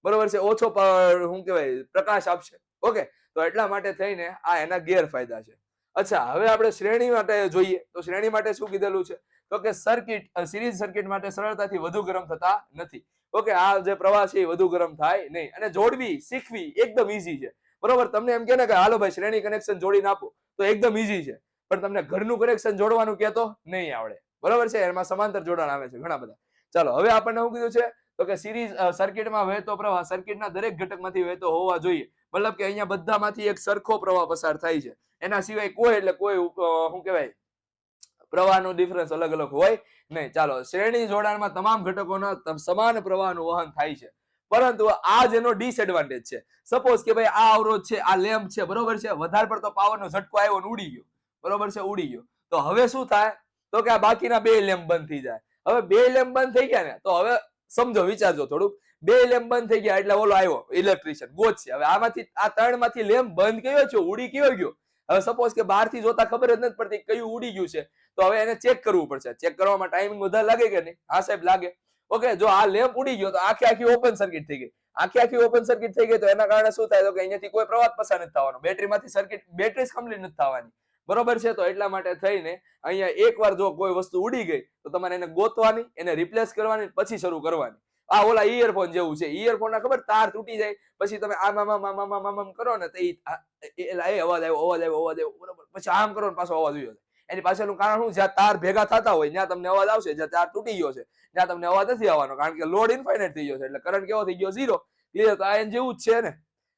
બરોબર છે, ઓછો શું કહેવાય પ્રકાશ આપશે. ઓકે, તો એટલા માટે થઈને આ એના ગેરફાયદા છે. અચ્છા, હવે આપણે શ્રેણી માટે જોઈએ તો શ્રેણી માટે શું કીધેલું છે તો કે સર્કિટ સિરીઝ સર્કિટ માટે સરળતાથી વધુ ગરમ થતા નથી. ઓકે, આ જે પ્રવાહ છે એ વધુ ગરમ થાય નહીં, અને જોડવી શીખવી એકદમ ઈઝી છે, બરોબર. તમને એમ કે ને કે હાલો ભાઈ શ્રેણી કનેક્શન જોડીને આપો તો એકદમ ઈઝી છે, પણ તમને ઘરનું કનેક્શન જોડવાનું કે તો નહીં આવડે, બરોબર છે. એમાં સમાંતર જોડાણ આવે છે ઘણા બધા. ચાલો, હવે આપણને શું કીધું છે તો કે સિરીઝ સર્કિટમાં વહેતો પ્રવાહ સર્કિટના દરેક ઘટકમાંથી વહેતો હોવા જોઈએ, મતલબ કે અહીંયા બધામાંથી એક સરખો પ્રવાહ પસાર થાય છે, એના સિવાય કોઈ શું કહેવાય પ્રવાહનો ડિફરન્સ અલગ અલગ હોય નહીં. ચાલો, શ્રેણી જોડાણમાં તમામ ઘટકોના સમાન પ્રવાહનું વહન થાય છે, પરંતુ આ જેનો ડિસએડવાન્ટેજ છે. સપોઝ કે ભાઈ આ અવરોધ છે, આ લેમ્પ છે, બરોબર છે, વધારે પડતો પાવરનો ઝટકો આવ્યો ને ઉડી ગયો, બરોબર છે, ઉડી ગયો, તો હવે શું થાય તો કે આ બાકીના બે લેમ્પ બંધ થઈ જાય. હવે બે લેમ્પ બંધ થઈ ગયા ને તો હવે સમજો, વિચારજો થોડુંક, બે લેમ્પ બંધ થઈ ગયા એટલે ઓલો આવ્યો ઇલેક્ટ્રિશિયન ગોતશે. હવે આમાંથી આ ત્રણમાંથી લેમ્પ બંધ કયો છે, ઉડી કયો ગયો? હવે સપોઝ કે બહારથી જોતા ખબર જ નથી પડતી કયું ઉડી ગયું છે, તો હવે એને ચેક કરવું પડશે. ચેક કરવામાં ટાઈમિંગ વધારે લાગે કે નહીં? હા સાહેબ, લાગે. ઓકે, જો આ લેમ્પ ઉડી ગયો તો આખી ઓપન સર્કિટ થઈ ગઈ. આખી ઓપન સર્કિટ થઈ ગઈ તો એના કારણે શું થાય તો કે અહીંયાથી કોઈ પ્રવાહ પસાર નથી થવાનો, બેટરીમાંથી બેટરી કમ્પ્લીટ નથી થવાની, બરોબર છે. તો એટલા માટે થઈને અહીંયા એકવાર જો કોઈ વસ્તુ ઉડી ગઈ તો તમારે એને ગોતવાની, એને રિપ્લેસ કરવાની, પછી શરૂ કરવાની. આ ઓલા ઇયરફોન જેવું છે. ઇયરફોન ના ખબર તાર તૂટી જાય પછી તમે આમ કરો ને તો એ અવાજ આવ્યો, બરોબર, પછી આમ કરો ને પાછો અવાજ આવ્યો. એની પાછળનું કારણ શું? જ્યાં તાર ભેગા થતા હોય ત્યાં તમને અવાજ આવશે, જ્યાં તાર તૂટી ગયો છે ત્યાં તમને અવાજ નથી આવવાનો, કારણ કે લોડ ઇન્ફાઇનાઇટ થઈ ગયો છે, એટલે કરંટ કેવો થઈ ગયો? 0. ક્લિયર? તો આ એન જેવું જ છે ને.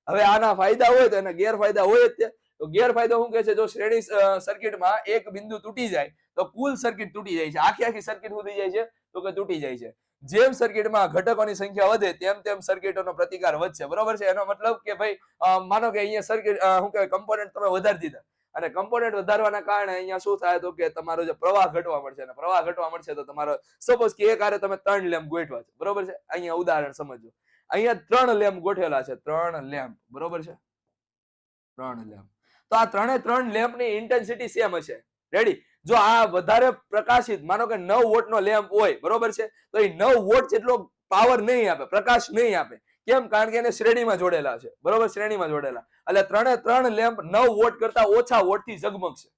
હવે આના ફાયદા હોય તો એના ગેરફાયદા હોય જ. તો ગેરફાયદો શું કહે છે? જો શ્રેણી સર્કિટમાં એક બિંદુ તૂટી જાય તો કુલ સર્કિટ તૂટી જાય છે, આખી સર્કિટ તૂટી જાય છે તો કે તૂટી જાય છે. જેમ સર્કિટમાં ઘટકોની સંખ્યા વધે તેમ તેમ સર્કિટોનો પ્રતિકાર વધશે, બરોબર છે. એનો મતલબ કે ભાઈ માનો કે અહીંયા સર્કિટ શું કહેવાય કમ્પોનન્ટ તમે વધારી દીધા, અને કમ્પોનન્ટ વધારવાના કારણે અહીંયા શું થાય તો કે તમારો જે પ્રવાહ ઘટવા મળશે, અને પ્રવાહ ઘટવા મળશે તો તમારો સપોઝ કે એક હારે તમે 3 લેમ્પ ગોઠવા છે, બરોબર છે. અહીંયા ઉદાહરણ સમજો, અહીંયા 3 લેમ્પ ગોઠવેલા છે, 3 લેમ્પ, બરોબર છે, 3 લેમ્પ. તો આ 3 લેમ્પની ઇન્ટેન્સિટી સેમ હશે. રેડી? જો આ વધારે પ્રકાશિત, માનો કે 9 વોટનો લેમ્પ હોય, બરોબર છે, તો એ 9 વોટ જેટલો પાવર નહીં આપે, પ્રકાશ નહીં આપે. કેમ? કારણ કે એને શ્રેણીમાં જોડેલા છે, બરોબર, શ્રેણીમાં જોડેલા, એટલે 3 લેમ્પ 9 વોટ કરતા ઓછા વોટથી ઝગમગશે,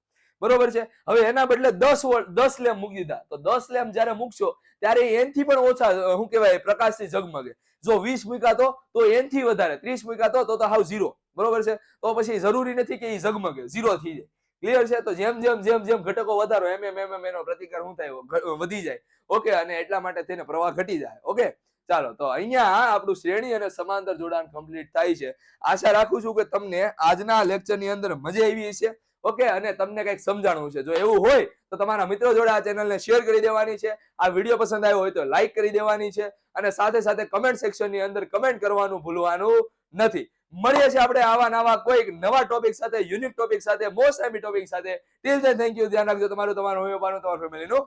બરોબર છે. હવે એના બદલે 10 લેમ્પ મૂકી દીધા, તો 10 લેમ્પ જ્યારે મૂકશો ત્યારે એનથી પણ ઓછા શું કહેવાય પ્રકાશથી ઝગમગે. જો 20 મૂક્યા તો એનથી વધારે, 30 મૂક્યા તો હાવ 0, બરોબર છે. તો પછી જરૂરી નથી કે એ ઝગમગે, 0 થઈ જાય. ક્લિયર છે? તો જેમ જેમ ઘટકો વધારો એમ એનો પ્રતિકાર શું થાય? વધી જાય. ઓકે, અને એટલા માટે તેને પ્રવાહ ઘટી જાય. ઓકે, ચાલો, તો અહીંયા આપણું શ્રેણી અને સમાંતર જોડાણ કમ્પ્લીટ થાય છે. આશા રાખું છું કે તમને આજના લેક્ચરની અંદર મજા આવી હશે. ઓકે, અને તમને કંઈક સમજાણું છે. જો એવું હોય તો તમારા મિત્રો જોડે આ ચેનલને શેર કરી દેવાની છે. આ વિડીયો પસંદ આવ્યો હોય તો લાઈક કરી દેવાની છે, અને સાથે સાથે કમેન્ટ સેક્શનની અંદર કમેન્ટ કરવાનું ભૂલવાનું નથી. મળીએ છીએ આપણે આવા નવા કોઈક નવા ટોપિક સાથે, યુનિક ટોપિક સાથે, મોસ્ટ એમ્બી ટોપિક સાથે. Till then, thank you. ધ્યાન રાખજો તમારું, તમારું ફેમિલીનું.